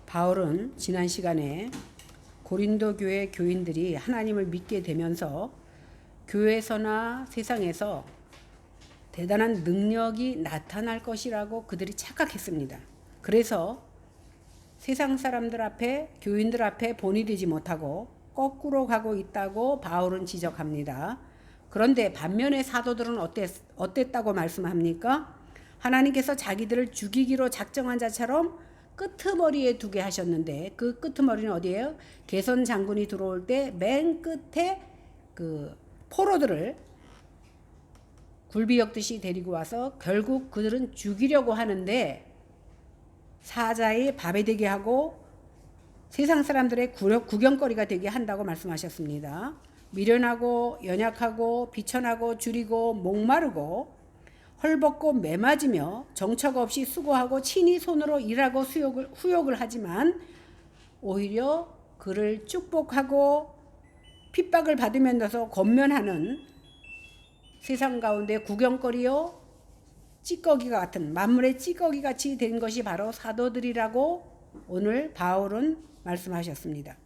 바울은 지난 시간에 고린도 교회 교인들이 하나님을 믿게 되면서 교회에서나 세상에서 대단한 능력이 나타날 것이라고 그들이 착각했습니다. 그래서 세상 사람들 앞에, 교인들 앞에 본이 되지 못하고 거꾸로 가고 있다고 바울은 지적합니다. 그런데 반면에 사도들은 어땠다고 말씀합니까? 하나님께서 자기들을 죽이기로 작정한 자처럼 끄트머리에 두게 하셨는데, 그 끄트머리는 어디예요? 개선 장군이 들어올 때 맨 끝에 그 포로들을 굴비역듯이 데리고 와서 결국 그들은 죽이려고 하는데, 사자의 밥이 되게 하고 세상 사람들의 구경거리가 되게 한다고 말씀하셨습니다. 미련하고 연약하고 비천하고 줄이고 목마르고 헐벗고 매맞으며 정처 없이 수고하고 친히 손으로 일하고 후욕을 하지만 오히려 그를 축복하고 핍박을 받으면서 권면하는 세상 가운데 구경거리요 찌꺼기가 같은, 만물의 찌꺼기 같이 된 것이 바로 사도들이라고 오늘 바울은 말씀하셨습니다.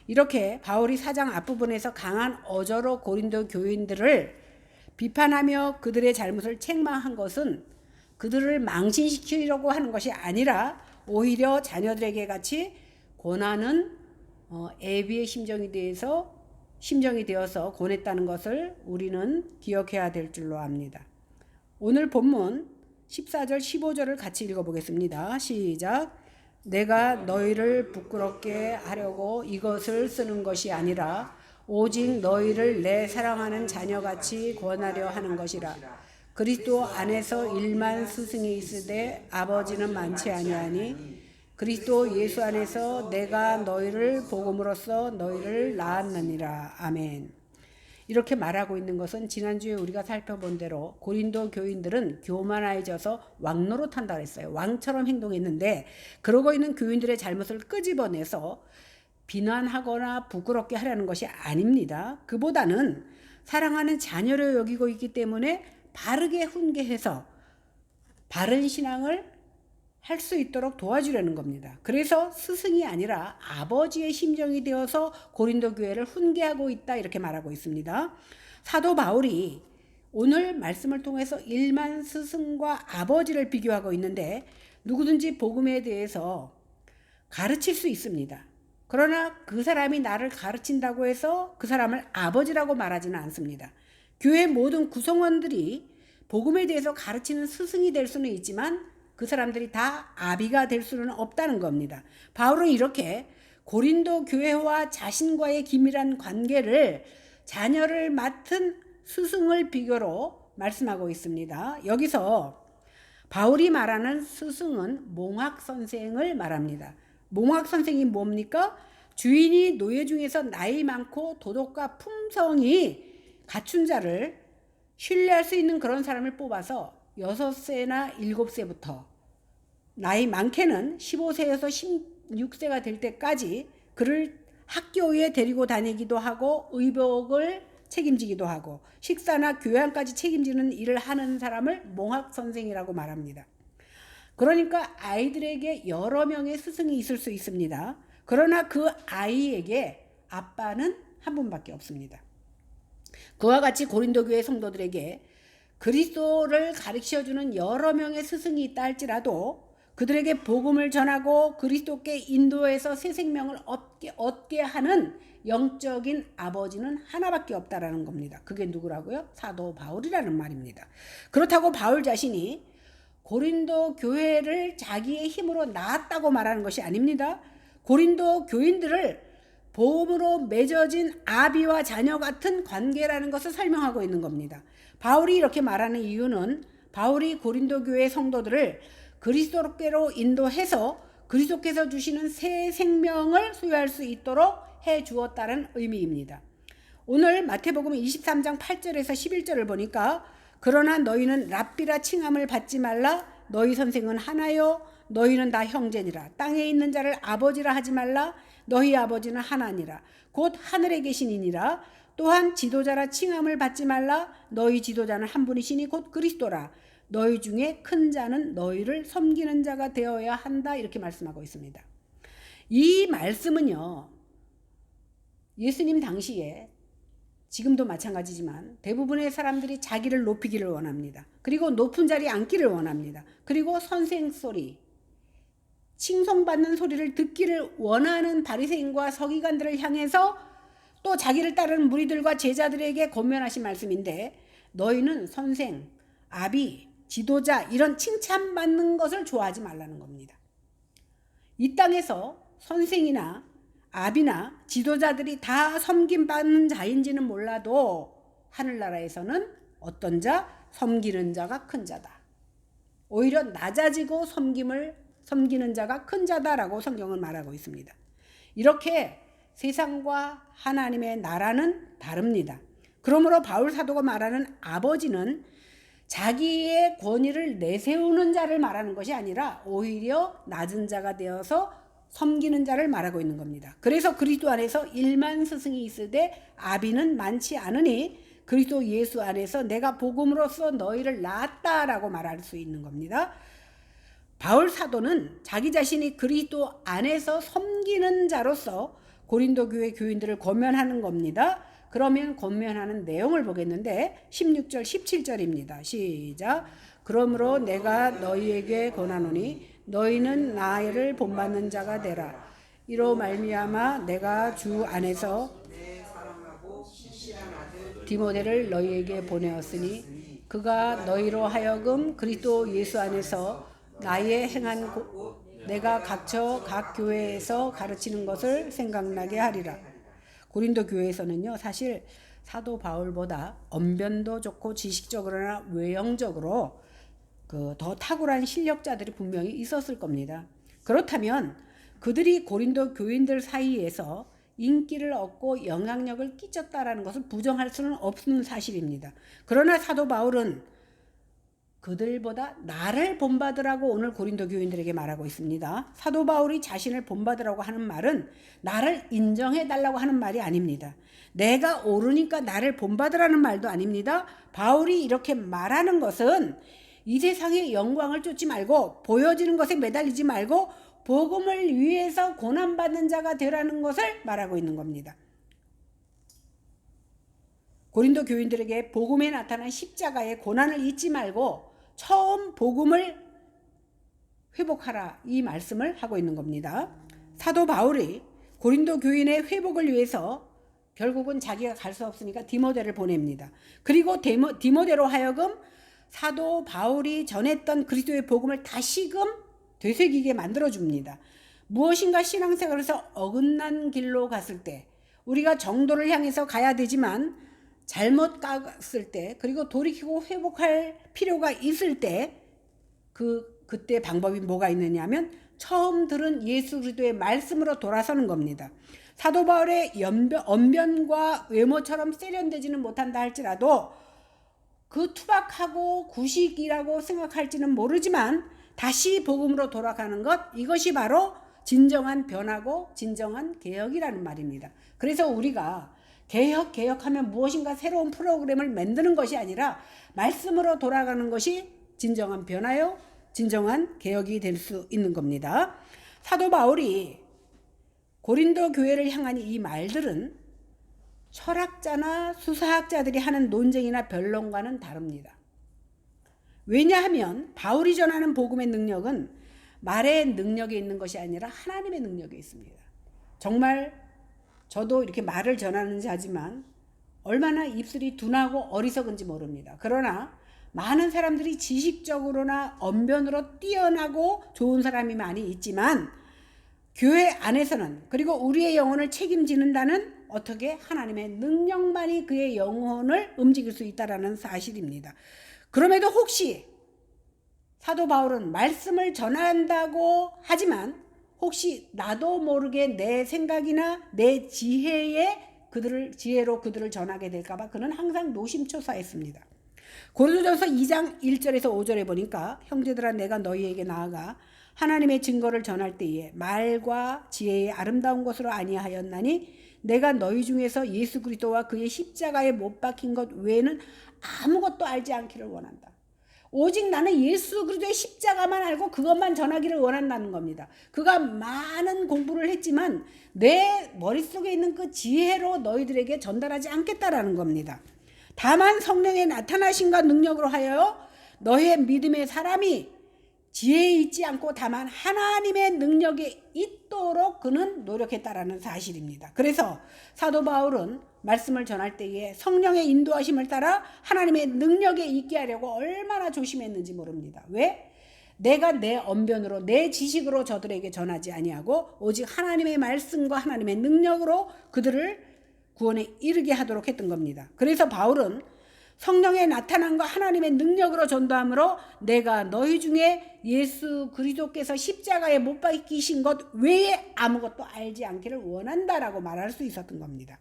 이렇게 바울이 4장 앞부분에서 강한 어조로 고린도 교인들을 비판하며 그들의 잘못을 책망한 것은 그들을 망신시키려고 하는 것이 아니라 오히려 자녀들에게 같이 권하는 애비의 심정이 되어서 권했다는 것을 우리는 기억해야 될 줄로 압니다. 오늘 본문 14절 15절을 같이 읽어보겠습니다. 시작. 내가 너희를 부끄럽게 하려고 이것을 쓰는 것이 아니라 오직 너희를 내 사랑하는 자녀같이 권하려 하는 것이라. 그리스도 안에서 일만 스승이 있으되 아버지는 많지 아니하니 그리스도 예수 안에서 내가 너희를 복음으로써 너희를 낳았느니라. 아멘. 이렇게 말하고 있는 것은 지난주에 우리가 살펴본 대로 고린도 교인들은 교만해져서 왕노릇한다고 했어요. 왕처럼 행동했는데 그러고 있는 교인들의 잘못을 끄집어내서 비난하거나 부끄럽게 하려는 것이 아닙니다. 그보다는 사랑하는 자녀로 여기고 있기 때문에 바르게 훈계해서 바른 신앙을 할 수 있도록 도와주려는 겁니다. 그래서 스승이 아니라 아버지의 심정이 되어서 고린도 교회를 훈계하고 있다, 이렇게 말하고 있습니다. 사도 바울이 오늘 말씀을 통해서 일만 스승과 아버지를 비교하고 있는데 누구든지 복음에 대해서 가르칠 수 있습니다. 그러나 그 사람이 나를 가르친다고 해서 그 사람을 아버지라고 말하지는 않습니다. 교회 모든 구성원들이 복음에 대해서 가르치는 스승이 될 수는 있지만 그 사람들이 다 아비가 될 수는 없다는 겁니다. 바울은 이렇게 고린도 교회와 자신과의 긴밀한 관계를 자녀를 맡은 스승을 비교로 말씀하고 있습니다. 여기서 바울이 말하는 스승은 몽학 선생을 말합니다. 몽학 선생이 뭡니까? 주인이 노예 중에서 나이 많고 도덕과 품성이 갖춘 자를 신뢰할 수 있는 그런 사람을 뽑아서 6세나 7세부터 나이 많게는 15세에서 16세가 될 때까지 그를 학교에 데리고 다니기도 하고 의복을 책임지기도 하고 식사나 교양까지 책임지는 일을 하는 사람을 몽학 선생이라고 말합니다. 그러니까 아이들에게 여러 명의 스승이 있을 수 있습니다. 그러나 그 아이에게 아빠는 한 분밖에 없습니다. 그와 같이 고린도 교회 성도들에게 그리스도를 가르쳐주는 여러 명의 스승이 있다 할지라도 그들에게 복음을 전하고 그리스도께 인도해서 새 생명을 얻게 하는 영적인 아버지는 하나밖에 없다라는 겁니다. 그게 누구라고요? 사도 바울이라는 말입니다. 그렇다고 바울 자신이 고린도 교회를 자기의 힘으로 낳았다고 말하는 것이 아닙니다. 고린도 교인들을 복음으로 맺어진 아비와 자녀 같은 관계라는 것을 설명하고 있는 겁니다. 바울이 이렇게 말하는 이유는 바울이 고린도 교회 성도들을 그리스도께로 인도해서 그리스도께서 주시는 새 생명을 소유할 수 있도록 해 주었다는 의미입니다. 오늘 마태복음 23장 8절에서 11절을 보니까 그러나 너희는 랍비라 칭함을 받지 말라. 너희 선생은 하나요. 너희는 다 형제니라. 땅에 있는 자를 아버지라 하지 말라. 너희 아버지는 하나니라. 곧 하늘에 계시니라. 또한 지도자라 칭함을 받지 말라. 너희 지도자는 한 분이시니 곧 그리스도라. 너희 중에 큰 자는 너희를 섬기는 자가 되어야 한다. 이렇게 말씀하고 있습니다. 이 말씀은요, 예수님 당시에 지금도 마찬가지지만 대부분의 사람들이 자기를 높이기를 원합니다. 그리고 높은 자리에 앉기를 원합니다. 그리고 선생 소리, 칭송받는 소리를 듣기를 원하는 바리새인과 서기관들을 향해서 또 자기를 따르는 무리들과 제자들에게 권면하신 말씀인데, 너희는 선생, 아비, 지도자 이런 칭찬받는 것을 좋아하지 말라는 겁니다. 이 땅에서 선생이나 아비나 지도자들이 다 섬김받는 자인지는 몰라도 하늘나라에서는 어떤 자? 섬기는 자가 큰 자다. 오히려 낮아지고 섬기는 자가 큰 자다라고 성경은 말하고 있습니다. 이렇게 세상과 하나님의 나라는 다릅니다. 그러므로 바울 사도가 말하는 아버지는 자기의 권위를 내세우는 자를 말하는 것이 아니라 오히려 낮은 자가 되어서 섬기는 자를 말하고 있는 겁니다. 그래서 그리스도 안에서 1만 스승이 있으되 아비는 많지 않으니 그리스도 예수 안에서 내가 복음으로써 너희를 낳았다라고 말할 수 있는 겁니다. 바울 사도는 자기 자신이 그리스도 안에서 섬기는 자로서 고린도 교회 교인들을 권면하는 겁니다. 그러면 권면하는 내용을 보겠는데 16절 17절입니다. 시작. 그러므로 내가 너희에게 권하노니 너희는 나를 본받는 자가 되라. 이로 말미암아 내가 주 안에서 디모데를 너희에게 보내었으니 그가 너희로 하여금 그리스도 예수 안에서 나의 행한 내가 갇혀 각 교회에서 가르치는 것을 생각나게 하리라. 고린도 교회에서는요, 사실 사도 바울보다 언변도 좋고 지식적으로나 외형적으로 더 탁월한 실력자들이 분명히 있었을 겁니다. 그렇다면 그들이 고린도 교인들 사이에서 인기를 얻고 영향력을 끼쳤다라는 것을 부정할 수는 없는 사실입니다. 그러나 사도 바울은 그들보다 나를 본받으라고 오늘 고린도 교인들에게 말하고 있습니다. 사도 바울이 자신을 본받으라고 하는 말은 나를 인정해달라고 하는 말이 아닙니다. 내가 옳으니까 나를 본받으라는 말도 아닙니다. 바울이 이렇게 말하는 것은 이 세상의 영광을 쫓지 말고 보여지는 것에 매달리지 말고 복음을 위해서 고난받는 자가 되라는 것을 말하고 있는 겁니다. 고린도 교인들에게 복음에 나타난 십자가의 고난을 잊지 말고 처음 복음을 회복하라, 이 말씀을 하고 있는 겁니다. 사도 바울이 고린도 교인의 회복을 위해서 결국은 자기가 갈 수 없으니까 디모데를 보냅니다. 그리고 디모데로 하여금 사도 바울이 전했던 그리스도의 복음을 다시금 되새기게 만들어줍니다. 무엇인가 신앙생활에서 어긋난 길로 갔을 때, 우리가 정도를 향해서 가야 되지만 잘못 갔을 때, 그리고 돌이키고 회복할 필요가 있을 때 그때 방법이 뭐가 있느냐면 처음 들은 예수 그리스도의 말씀으로 돌아서는 겁니다. 사도 바울의 언변과 외모처럼 세련되지는 못한다 할지라도 그 투박하고 구식이라고 생각할지는 모르지만 다시 복음으로 돌아가는 것, 이것이 바로 진정한 변화고 진정한 개혁이라는 말입니다. 그래서 우리가 개혁하면 무엇인가 새로운 프로그램을 만드는 것이 아니라 말씀으로 돌아가는 것이 진정한 변화요, 진정한 개혁이 될 수 있는 겁니다. 사도 바울이 고린도 교회를 향한 이 말들은 철학자나 수사학자들이 하는 논쟁이나 변론과는 다릅니다. 왜냐하면 바울이 전하는 복음의 능력은 말의 능력에 있는 것이 아니라 하나님의 능력에 있습니다. 정말 저도 이렇게 말을 전하는 자지만 얼마나 입술이 둔하고 어리석은지 모릅니다. 그러나 많은 사람들이 지식적으로나 언변으로 뛰어나고 좋은 사람이 많이 있지만 교회 안에서는, 그리고 우리의 영혼을 책임지는다는 어떻게 하나님의 능력만이 그의 영혼을 움직일 수 있다는 사실입니다. 그럼에도 혹시 사도 바울은 말씀을 전한다고 하지만 혹시 나도 모르게 내 생각이나 내 지혜로 그들을 전하게 될까봐 그는 항상 노심초사했습니다. 고린도전서 2장 1절에서 5절에 보니까 형제들아 내가 너희에게 나아가 하나님의 증거를 전할 때에 말과 지혜의 아름다운 것으로 아니하였나니 내가 너희 중에서 예수 그리스도와 그의 십자가에 못 박힌 것 외에는 아무것도 알지 않기를 원한다. 오직 나는 예수 그리스도의 십자가만 알고 그것만 전하기를 원한다는 겁니다. 그가 많은 공부를 했지만 내 머릿속에 있는 그 지혜로 너희들에게 전달하지 않겠다라는 겁니다. 다만 성령의 나타나심과 능력으로 하여 너희의 믿음의 사람이 지혜에 있지 않고 다만 하나님의 능력에 있도록 그는 노력했다라는 사실입니다. 그래서 사도 바울은 말씀을 전할 때에 성령의 인도하심을 따라 하나님의 능력에 있게 하려고 얼마나 조심했는지 모릅니다. 왜? 내가 내 언변으로 내 지식으로 저들에게 전하지 아니하고 오직 하나님의 말씀과 하나님의 능력으로 그들을 구원에 이르게 하도록 했던 겁니다. 그래서 바울은 성령의 나타남과 하나님의 능력으로 전도함으로 내가 너희 중에 예수 그리스도께서 십자가에 못 박히신 것 외에 아무것도 알지 않기를 원한다라고 말할 수 있었던 겁니다.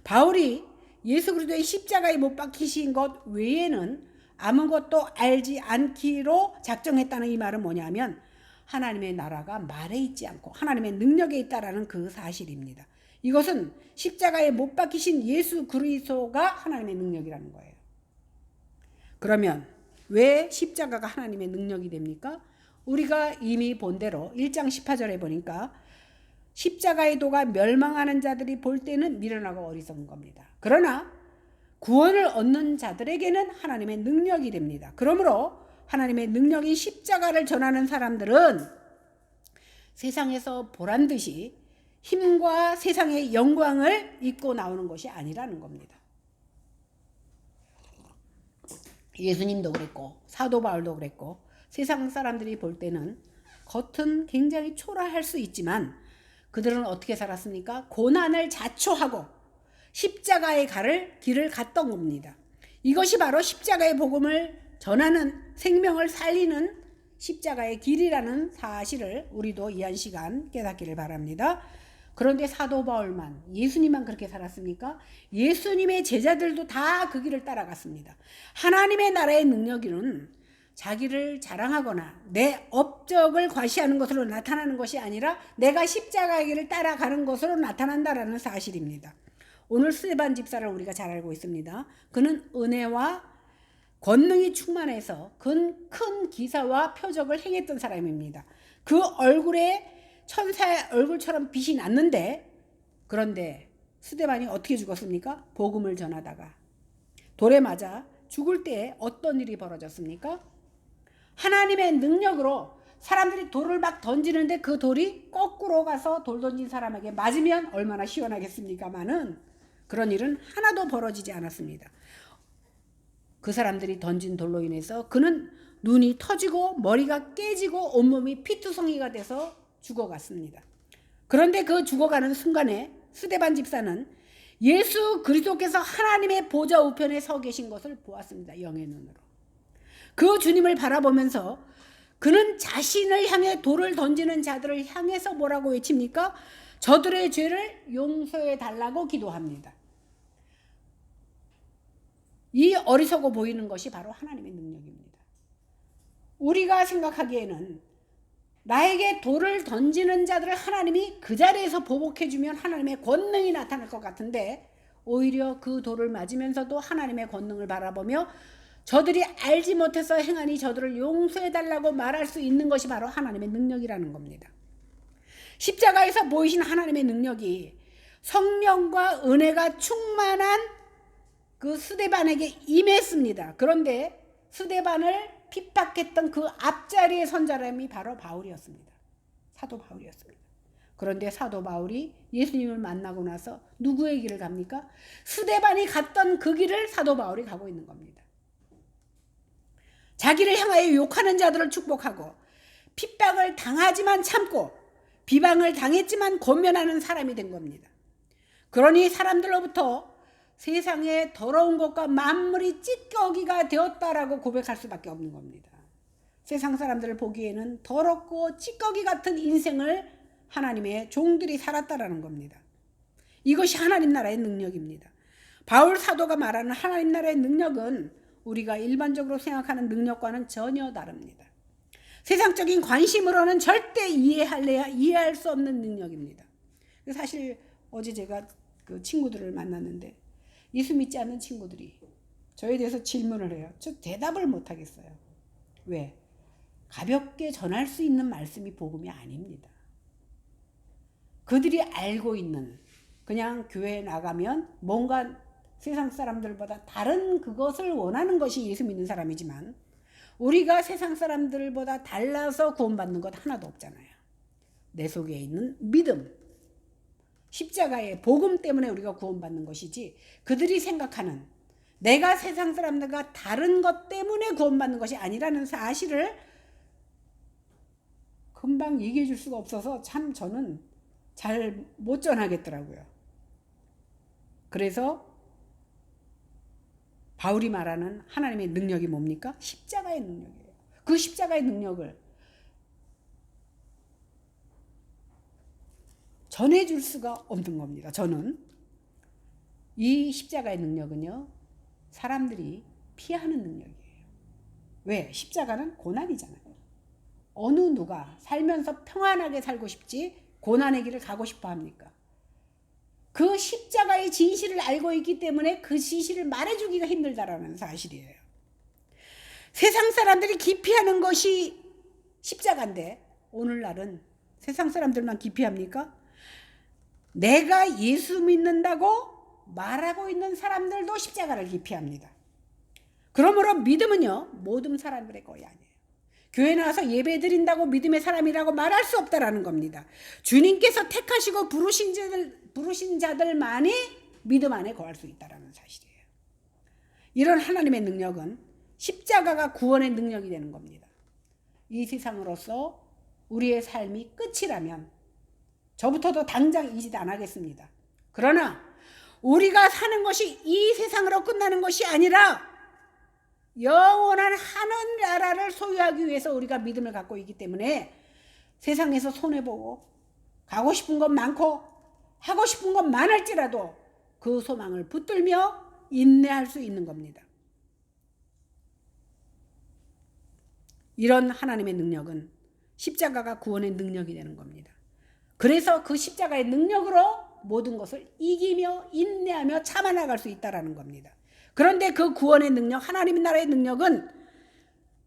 바울이 예수 그리스도의 십자가에 못 박히신 것 외에는 아무것도 알지 않기로 작정했다는 이 말은 뭐냐면 하나님의 나라가 말에 있지 않고 하나님의 능력에 있다라는 그 사실입니다. 이것은 십자가에 못 박히신 예수 그리스도가 하나님의 능력이라는 거예요. 그러면 왜 십자가가 하나님의 능력이 됩니까? 우리가 이미 본 대로 1장 18절에 보니까 십자가의 도가 멸망하는 자들이 볼 때는 미련하고 어리석은 겁니다. 그러나 구원을 얻는 자들에게는 하나님의 능력이 됩니다. 그러므로 하나님의 능력인 십자가를 전하는 사람들은 세상에서 보란 듯이 힘과 세상의 영광을 입고 나오는 것이 아니라는 겁니다. 예수님도 그랬고 사도 바울도 그랬고 세상 사람들이 볼 때는 겉은 굉장히 초라할 수 있지만 그들은 어떻게 살았습니까? 고난을 자초하고 십자가의 길을 갔던 겁니다. 이것이 바로 십자가의 복음을 전하는 생명을 살리는 십자가의 길이라는 사실을 우리도 이 한 시간 깨닫기를 바랍니다. 그런데 사도 바울만 예수님만 그렇게 살았습니까? 예수님의 제자들도 다 그 길을 따라갔습니다. 하나님의 나라의 능력은 자기를 자랑하거나 내 업적을 과시하는 것으로 나타나는 것이 아니라 내가 십자가의 길을 따라가는 것으로 나타난다라는 사실입니다. 오늘 스데반 집사를 우리가 잘 알고 있습니다. 그는 은혜와 권능이 충만해서 큰 기사와 표적을 행했던 사람입니다. 그 얼굴에 천사의 얼굴처럼 빛이 났는데 그런데 스데반이 어떻게 죽었습니까? 복음을 전하다가 돌에 맞아 죽을 때 어떤 일이 벌어졌습니까? 하나님의 능력으로 사람들이 돌을 막 던지는데 그 돌이 거꾸로 가서 돌 던진 사람에게 맞으면 얼마나 시원하겠습니까마는 그런 일은 하나도 벌어지지 않았습니다. 그 사람들이 던진 돌로 인해서 그는 눈이 터지고 머리가 깨지고 온몸이 피투성이가 돼서 죽어갔습니다. 그런데 그 죽어가는 순간에 스데반 집사는 예수 그리스도께서 하나님의 보좌 우편에 서 계신 것을 보았습니다. 영의 눈으로. 그 주님을 바라보면서 그는 자신을 향해 돌을 던지는 자들을 향해서 뭐라고 외칩니까? 저들의 죄를 용서해 달라고 기도합니다. 이 어리석어 보이는 것이 바로 하나님의 능력입니다. 우리가 생각하기에는 나에게 돌을 던지는 자들을 하나님이 그 자리에서 보복해주면 하나님의 권능이 나타날 것 같은데 오히려 그 돌을 맞으면서도 하나님의 권능을 바라보며 저들이 알지 못해서 행하니 저들을 용서해달라고 말할 수 있는 것이 바로 하나님의 능력이라는 겁니다. 십자가에서 보이신 하나님의 능력이 성령과 은혜가 충만한 그 스데반에게 임했습니다. 그런데 스데반을 핍박했던 그 앞자리에 선 사람이 바로 바울이었습니다. 사도 바울이었습니다. 그런데 사도 바울이 예수님을 만나고 나서 누구의 길을 갑니까? 스데반이 갔던 그 길을 사도 바울이 가고 있는 겁니다. 자기를 향하여 욕하는 자들을 축복하고 핍박을 당하지만 참고 비방을 당했지만 권면하는 사람이 된 겁니다. 그러니 사람들로부터 세상에 더러운 것과 만물이 찌꺼기가 되었다라고 고백할 수밖에 없는 겁니다. 세상 사람들을 보기에는 더럽고 찌꺼기 같은 인생을 하나님의 종들이 살았다라는 겁니다. 이것이 하나님 나라의 능력입니다. 바울 사도가 말하는 하나님 나라의 능력은 우리가 일반적으로 생각하는 능력과는 전혀 다릅니다. 세상적인 관심으로는 절대 이해할 수 없는 능력입니다. 사실 어제 제가 그 친구들을 만났는데 예수 믿지 않는 친구들이 저에 대해서 질문을 해요. 저 대답을 못 하겠어요. 왜? 가볍게 전할 수 있는 말씀이 복음이 아닙니다. 그들이 알고 있는, 그냥 교회에 나가면 뭔가 세상 사람들보다 다른 그것을 원하는 것이 예수 믿는 사람이지만, 우리가 세상 사람들보다 달라서 구원받는 것 하나도 없잖아요. 내 속에 있는 믿음, 십자가의 복음 때문에 우리가 구원받는 것이지, 그들이 생각하는 내가 세상 사람들과 다른 것 때문에 구원받는 것이 아니라는 사실을 금방 얘기해 줄 수가 없어서 참 저는 잘 못 전하겠더라고요. 그래서 바울이 말하는 하나님의 능력이 뭡니까? 십자가의 능력이에요. 그 십자가의 능력을 전해줄 수가 없는 겁니다. 저는 이 십자가의 능력은요, 사람들이 피하는 능력이에요. 왜? 십자가는 고난이잖아요. 어느 누가 살면서 평안하게 살고 싶지 고난의 길을 가고 싶어 합니까? 그 십자가의 진실을 알고 있기 때문에 그 진실을 말해주기가 힘들다라는 사실이에요. 세상 사람들이 기피하는 것이 십자가인데 오늘날은 세상 사람들만 기피합니까? 내가 예수 믿는다고 말하고 있는 사람들도 십자가를 기피합니다. 그러므로 믿음은요, 모든 사람들의 것이 아니에요. 교회 나와서 예배 드린다고 믿음의 사람이라고 말할 수 없다라는 겁니다. 주님께서 택하시고 부르신 자들만이 믿음 안에 거할 수 있다라는 사실이에요. 이런 하나님의 능력은 십자가가 구원의 능력이 되는 겁니다. 이 세상으로서 우리의 삶이 끝이라면 저부터도 당장 이 짓 안 하겠습니다. 그러나 우리가 사는 것이 이 세상으로 끝나는 것이 아니라 영원한 하늘 나라를 소유하기 위해서 우리가 믿음을 갖고 있기 때문에 세상에서 손해보고 가고 싶은 것 많고 하고 싶은 것 많을지라도 그 소망을 붙들며 인내할 수 있는 겁니다. 이런 하나님의 능력은 십자가가 구원의 능력이 되는 겁니다. 그래서 그 십자가의 능력으로 모든 것을 이기며 인내하며 참아나갈 수 있다는 겁니다. 그런데 그 구원의 능력, 하나님의 나라의 능력은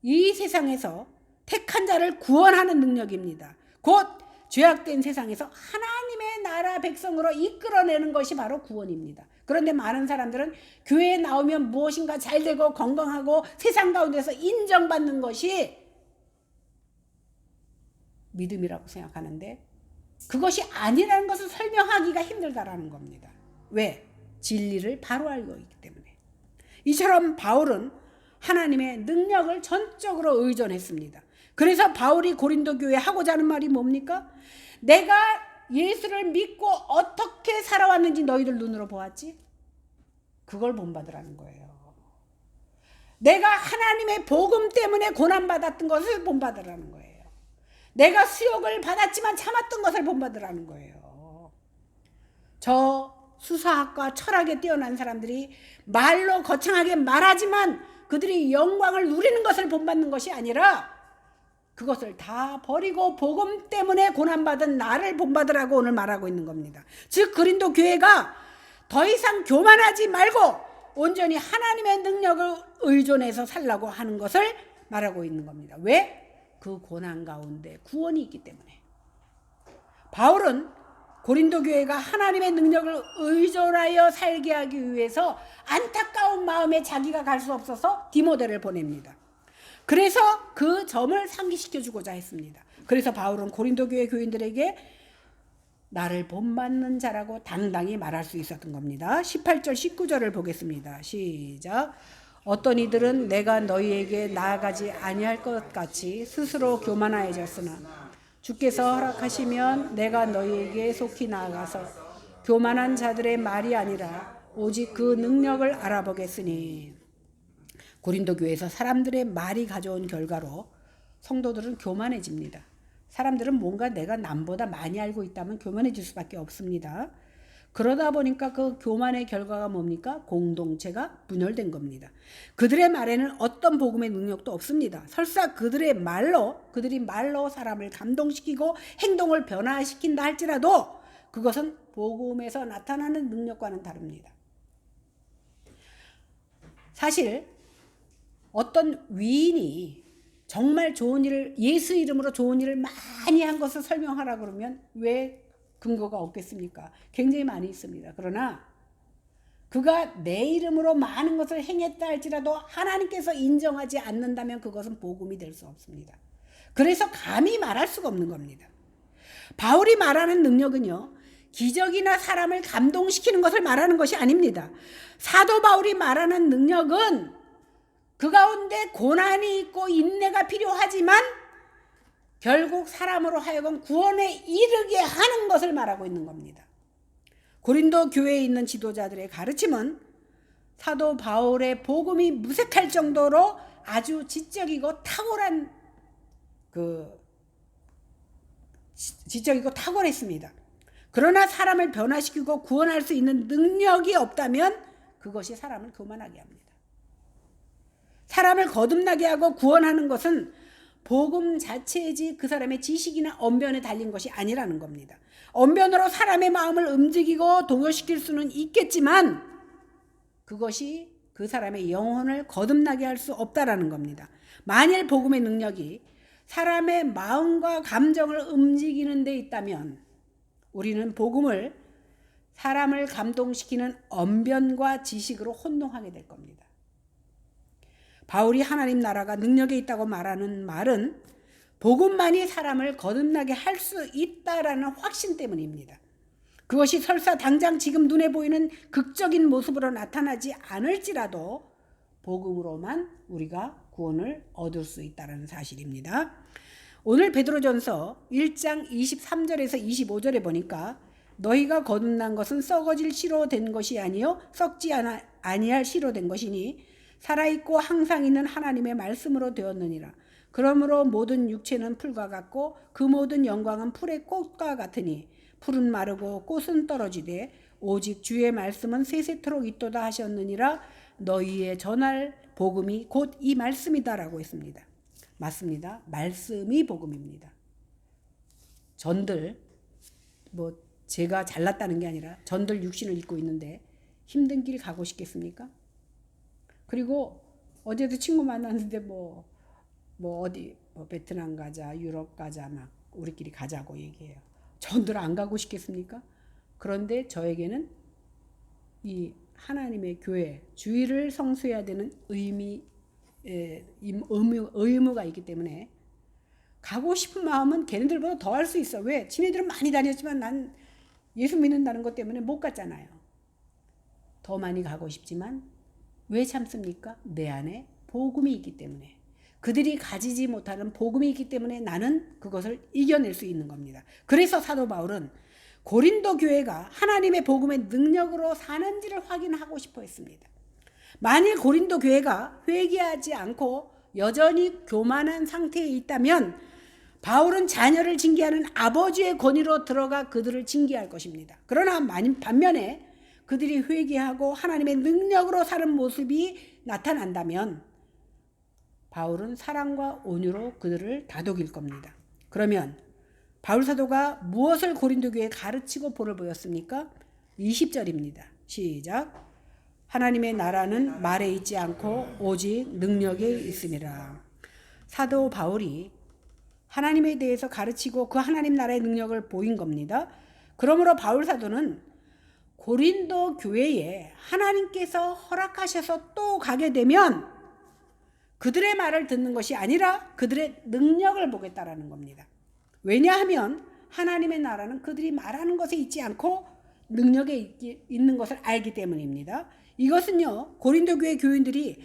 이 세상에서 택한 자를 구원하는 능력입니다. 곧 죄악된 세상에서 하나님의 나라 백성으로 이끌어내는 것이 바로 구원입니다. 그런데 많은 사람들은 교회에 나오면 무엇인가 잘되고 건강하고 세상 가운데서 인정받는 것이 믿음이라고 생각하는데 그것이 아니라는 것을 설명하기가 힘들다라는 겁니다. 왜? 진리를 바로 알고 있기 때문에. 이처럼 바울은 하나님의 능력을 전적으로 의존했습니다. 그래서 바울이 고린도 교회에 하고자 하는 말이 뭡니까? 내가 예수를 믿고 어떻게 살아왔는지 너희들 눈으로 보았지? 그걸 본받으라는 거예요. 내가 하나님의 복음 때문에 고난받았던 것을 본받으라는 거예요. 내가 수욕을 받았지만 참았던 것을 본받으라는 거예요. 저 수사학과 철학에 뛰어난 사람들이 말로 거창하게 말하지만 그들이 영광을 누리는 것을 본받는 것이 아니라 그것을 다 버리고 복음 때문에 고난받은 나를 본받으라고 오늘 말하고 있는 겁니다. 즉 고린도 교회가 더 이상 교만하지 말고 온전히 하나님의 능력을 의존해서 살라고 하는 것을 말하고 있는 겁니다. 왜? 그 고난 가운데 구원이 있기 때문에. 바울은 고린도 교회가 하나님의 능력을 의존하여 살게 하기 위해서 안타까운 마음에 자기가 갈 수 없어서 디모데를 보냅니다. 그래서 그 점을 상기시켜 주고자 했습니다. 그래서 바울은 고린도 교회 교인들에게 나를 본받는 자라고 당당히 말할 수 있었던 겁니다. 18절 19절을 보겠습니다. 시작. 어떤 이들은 내가 너희에게 나아가지 아니할 것 같이 스스로 교만하여졌으나 주께서 허락하시면 내가 너희에게 속히 나아가서 교만한 자들의 말이 아니라 오직 그 능력을 알아보겠으니. 고린도 교회에서 사람들의 말이 가져온 결과로 성도들은 교만해집니다. 사람들은 뭔가 내가 남보다 많이 알고 있다면 교만해질 수밖에 없습니다. 그러다 보니까 그 교만의 결과가 뭡니까? 공동체가 분열된 겁니다. 그들의 말에는 어떤 복음의 능력도 없습니다. 설사 그들이 말로 사람을 감동시키고 행동을 변화시킨다 할지라도 그것은 복음에서 나타나는 능력과는 다릅니다. 사실 어떤 위인이 정말 좋은 일을, 예수 이름으로 좋은 일을 많이 한 것을 설명하라 그러면 왜 근거가 없겠습니까? 굉장히 많이 있습니다. 그러나 그가 내 이름으로 많은 것을 행했다 할지라도 하나님께서 인정하지 않는다면 그것은 복음이 될 수 없습니다. 그래서 감히 말할 수가 없는 겁니다. 바울이 말하는 능력은요, 기적이나 사람을 감동시키는 것을 말하는 것이 아닙니다. 사도 바울이 말하는 능력은 그 가운데 고난이 있고 인내가 필요하지만 결국 사람으로 하여금 구원에 이르게 하는 것을 말하고 있는 겁니다. 고린도 교회에 있는 지도자들의 가르침은 사도 바울의 복음이 무색할 정도로 아주 지적이고 탁월한 지적이고 탁월했습니다. 그러나 사람을 변화시키고 구원할 수 있는 능력이 없다면 그것이 사람을 교만하게 합니다. 사람을 거듭나게 하고 구원하는 것은 복음 자체이지 그 사람의 지식이나 언변에 달린 것이 아니라는 겁니다. 언변으로 사람의 마음을 움직이고 동요시킬 수는 있겠지만 그것이 그 사람의 영혼을 거듭나게 할 수 없다라는 겁니다. 만일 복음의 능력이 사람의 마음과 감정을 움직이는 데 있다면 우리는 복음을 사람을 감동시키는 언변과 지식으로 혼동하게 될 겁니다. 바울이 하나님 나라가 능력에 있다고 말하는 말은 복음만이 사람을 거듭나게 할 수 있다라는 확신 때문입니다. 그것이 설사 당장 지금 눈에 보이는 극적인 모습으로 나타나지 않을지라도 복음으로만 우리가 구원을 얻을 수 있다는 사실입니다. 오늘 베드로전서 1장 23절에서 25절에 보니까 너희가 거듭난 것은 썩어질 씨로 된 것이 아니요 썩지 아니할 씨로 된 것이니 살아있고 항상 있는 하나님의 말씀으로 되었느니라. 그러므로 모든 육체는 풀과 같고 그 모든 영광은 풀의 꽃과 같으니 풀은 마르고 꽃은 떨어지되 오직 주의 말씀은 세세토록 있도다 하셨느니라. 너희의 전할 복음이 곧 이 말씀이다라고 했습니다. 맞습니다. 말씀이 복음입니다. 전들 제가 잘났다는 게 아니라 전들 육신을 입고 있는데 힘든 길 가고 싶겠습니까? 그리고 어제도 친구 만났는데 어디 베트남 가자, 유럽 가자 막 우리끼리 가자고 얘기해요. 전들 안 가고 싶겠습니까? 그런데 저에게는 이 하나님의 교회 주의를 성수해야 되는 의무가 있기 때문에 가고 싶은 마음은 걔네들보다 더 할 수 있어. 왜? 지네들은 많이 다녔지만 난 예수 믿는다는 것 때문에 못 갔잖아요. 더 많이 가고 싶지만 왜 참습니까? 내 안에 복음이 있기 때문에. 그들이 가지지 못하는 복음이 있기 때문에 나는 그것을 이겨낼 수 있는 겁니다. 그래서 사도 바울은 고린도 교회가 하나님의 복음의 능력으로 사는지를 확인하고 싶어 했습니다. 만일 고린도 교회가 회개하지 않고 여전히 교만한 상태에 있다면 바울은 자녀를 징계하는 아버지의 권위로 들어가 그들을 징계할 것입니다. 그러나 반면에 그들이 회개하고 하나님의 능력으로 사는 모습이 나타난다면 바울은 사랑과 온유로 그들을 다독일 겁니다. 그러면 바울 사도가 무엇을 고린도 교회에 가르치고 볼을 보였습니까? 20절입니다. 시작. 하나님의 나라는 말에 있지 않고 오직 능력에 있음이라. 사도 바울이 하나님에 대해서 가르치고 그 하나님 나라의 능력을 보인 겁니다. 그러므로 바울 사도는 고린도 교회에 하나님께서 허락하셔서 또 가게 되면 그들의 말을 듣는 것이 아니라 그들의 능력을 보겠다라는 겁니다. 왜냐하면 하나님의 나라는 그들이 말하는 것에 있지 않고 능력에 있는 것을 알기 때문입니다. 이것은요, 고린도 교회 교인들이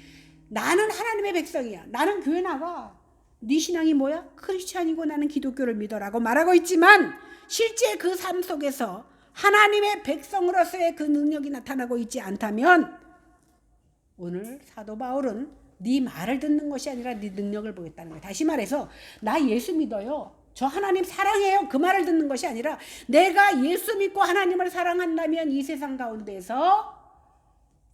나는 하나님의 백성이야. 나는 교회 나가. 네 신앙이 뭐야? 크리스찬이고 나는 기독교를 믿어라고 말하고 있지만 실제 그 삶 속에서 하나님의 백성으로서의 그 능력이 나타나고 있지 않다면 오늘 사도 바울은 네 말을 듣는 것이 아니라 네 능력을 보겠다는 거예요. 다시 말해서 나 예수 믿어요. 저 하나님 사랑해요. 그 말을 듣는 것이 아니라 내가 예수 믿고 하나님을 사랑한다면 이 세상 가운데서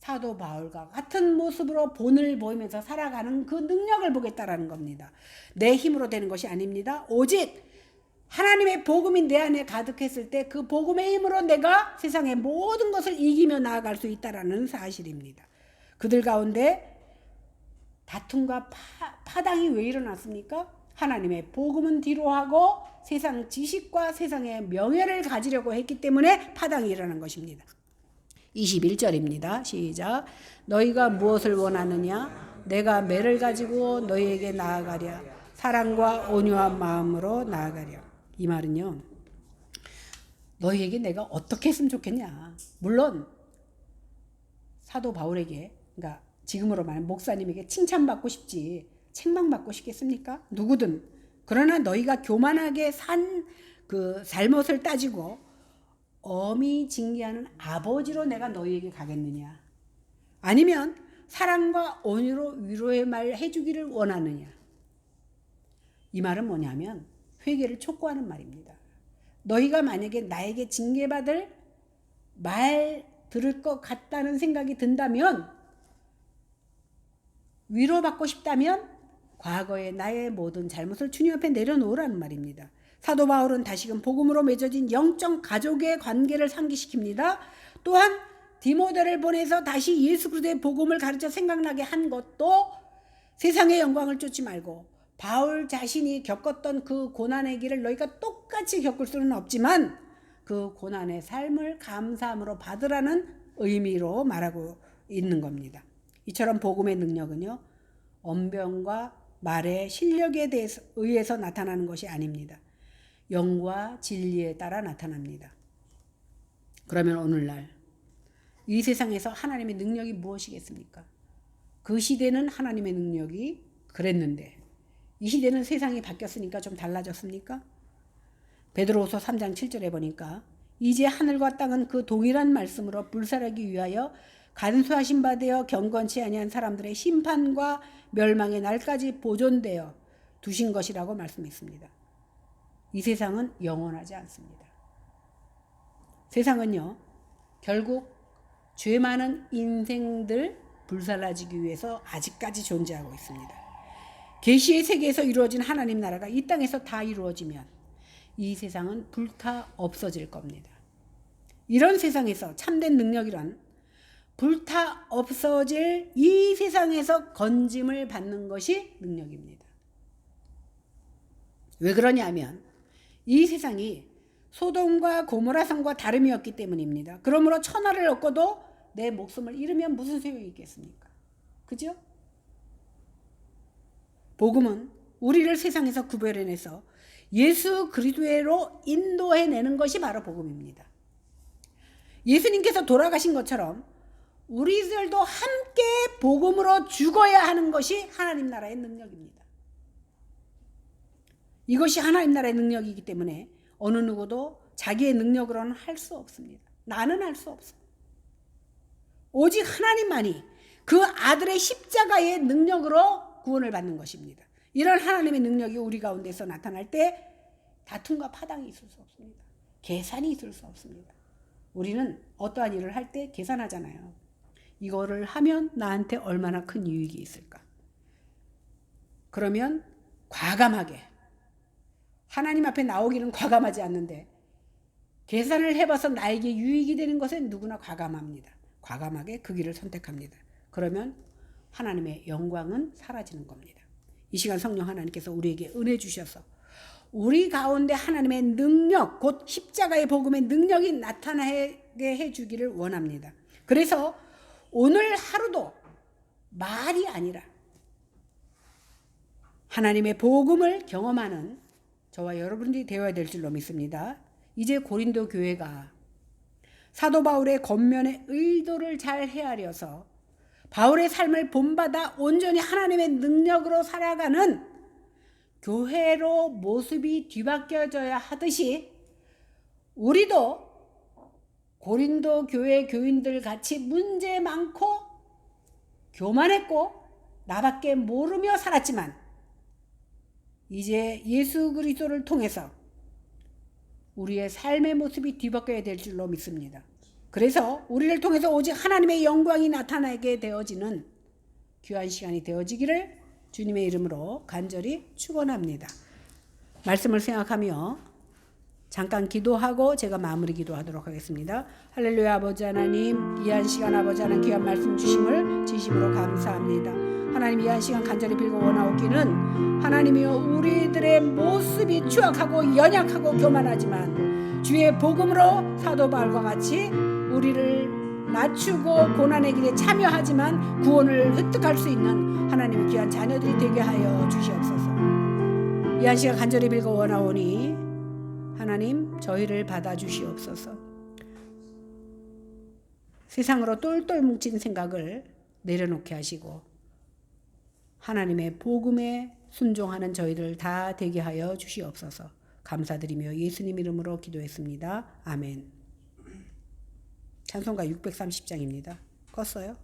사도 바울과 같은 모습으로 본을 보이면서 살아가는 그 능력을 보겠다라는 겁니다. 내 힘으로 되는 것이 아닙니다. 오직 하나님의 복음이 내 안에 가득했을 때 그 복음의 힘으로 내가 세상의 모든 것을 이기며 나아갈 수 있다라는 사실입니다. 그들 가운데 다툼과 파당이 왜 일어났습니까? 하나님의 복음은 뒤로 하고 세상 지식과 세상의 명예를 가지려고 했기 때문에 파당이 일어난 것입니다. 21절입니다. 시작. 너희가 무엇을 원하느냐? 내가 매를 가지고 너희에게 나아가랴. 사랑과 온유한 마음으로 나아가랴. 이 말은요, 너희에게 내가 어떻게 했으면 좋겠냐. 물론 사도 바울에게, 그러니까 지금으로 말하면 목사님에게 칭찬받고 싶지 책망받고 싶겠습니까? 누구든. 그러나 너희가 교만하게 산 그 잘못을 따지고 엄히 징계하는 아버지로 내가 너희에게 가겠느냐? 아니면 사랑과 온유로 위로의 말 해주기를 원하느냐? 이 말은 뭐냐면 회개를 촉구하는 말입니다. 너희가 만약에 나에게 징계받을 말 들을 것 같다는 생각이 든다면, 위로받고 싶다면 과거의 나의 모든 잘못을 주님 앞에 내려놓으라는 말입니다. 사도 바울은 다시금 복음으로 맺어진 영적 가족의 관계를 상기시킵니다. 또한 디모데를 보내서 다시 예수 그리스도의 복음을 가르쳐 생각나게 한 것도 세상의 영광을 쫓지 말고 바울 자신이 겪었던 그 고난의 길을 너희가 똑같이 겪을 수는 없지만 그 고난의 삶을 감사함으로 받으라는 의미로 말하고 있는 겁니다. 이처럼 복음의 능력은요, 언변과 말의 실력에 의해서 나타나는 것이 아닙니다. 영과 진리에 따라 나타납니다. 그러면 오늘날 이 세상에서 하나님의 능력이 무엇이겠습니까? 그 시대는 하나님의 능력이 그랬는데 이 시대는 세상이 바뀌었으니까 좀 달라졌습니까? 베드로후서 3장 7절에 보니까 이제 하늘과 땅은 그 동일한 말씀으로 불살하기 위하여 간수하신 바 되어 경건치 아니한 사람들의 심판과 멸망의 날까지 보존되어 두신 것이라고 말씀했습니다. 이 세상은 영원하지 않습니다. 세상은요, 결국 죄 많은 인생들 불살라지기 위해서 아직까지 존재하고 있습니다. 계시의 세계에서 이루어진 하나님 나라가 이 땅에서 다 이루어지면 이 세상은 불타 없어질 겁니다. 이런 세상에서 참된 능력이란 불타 없어질 이 세상에서 건짐을 받는 것이 능력입니다. 왜 그러냐면 이 세상이 소돔과 고모라 성과 다름이었기 때문입니다. 그러므로 천하를 얻고도 내 목숨을 잃으면 무슨 소용이 있겠습니까? 그죠? 복음은 우리를 세상에서 구별해내서 예수 그리스도로 인도해내는 것이 바로 복음입니다. 예수님께서 돌아가신 것처럼 우리들도 함께 복음으로 죽어야 하는 것이 하나님 나라의 능력입니다. 이것이 하나님 나라의 능력이기 때문에 어느 누구도 자기의 능력으로는 할 수 없습니다. 나는 할 수 없습니다. 오직 하나님만이 그 아들의 십자가의 능력으로 구원을 받는 것입니다. 이런 하나님의 능력이 우리 가운데서 나타날 때 다툼과 파당이 있을 수 없습니다. 계산이 있을 수 없습니다. 우리는 어떠한 일을 할 때 계산하잖아요. 이거를 하면 나한테 얼마나 큰 유익이 있을까? 그러면 과감하게, 하나님 앞에 나오기는 과감하지 않는데 계산을 해봐서 나에게 유익이 되는 것은 누구나 과감합니다. 과감하게 그 길을 선택합니다. 그러면 하나님의 영광은 사라지는 겁니다. 이 시간 성령 하나님께서 우리에게 은혜 주셔서 우리 가운데 하나님의 능력, 곧 십자가의 복음의 능력이 나타나게 해주기를 원합니다. 그래서 오늘 하루도 말이 아니라 하나님의 복음을 경험하는 저와 여러분들이 되어야 될 줄로 믿습니다. 이제 고린도 교회가 사도 바울의 겉면의 의도를 잘 헤아려서 바울의 삶을 본받아 온전히 하나님의 능력으로 살아가는 교회로 모습이 뒤바뀌어져야 하듯이 우리도 고린도 교회 교인들 같이 문제 많고 교만했고 나밖에 모르며 살았지만 이제 예수 그리스도를 통해서 우리의 삶의 모습이 뒤바뀌어야 될 줄로 믿습니다. 그래서 우리를 통해서 오직 하나님의 영광이 나타나게 되어지는 귀한 시간이 되어지기를 주님의 이름으로 간절히 축원합니다. 말씀을 생각하며 잠깐 기도하고 제가 마무리 기도하도록 하겠습니다. 할렐루야. 아버지 하나님, 이한 시간 아버지 하나님 귀한 말씀 주심을 진심으로 감사합니다. 하나님, 이한 시간 간절히 빌고 원하옵기는 하나님이여, 우리들의 모습이 추악하고 연약하고 교만하지만 주의 복음으로 사도 바울과 같이 우리를 낮추고 고난의 길에 참여하지만 구원을 획득할 수 있는 하나님의 귀한 자녀들이 되게 하여 주시옵소서. 이한 시간 간절히 빌고 원하오니 하나님, 저희를 받아주시옵소서. 세상으로 똘똘 뭉친 생각을 내려놓게 하시고 하나님의 복음에 순종하는 저희들 다 되게 하여 주시옵소서. 감사드리며 예수님 이름으로 기도했습니다. 아멘. 찬송가 630장입니다. 껐어요?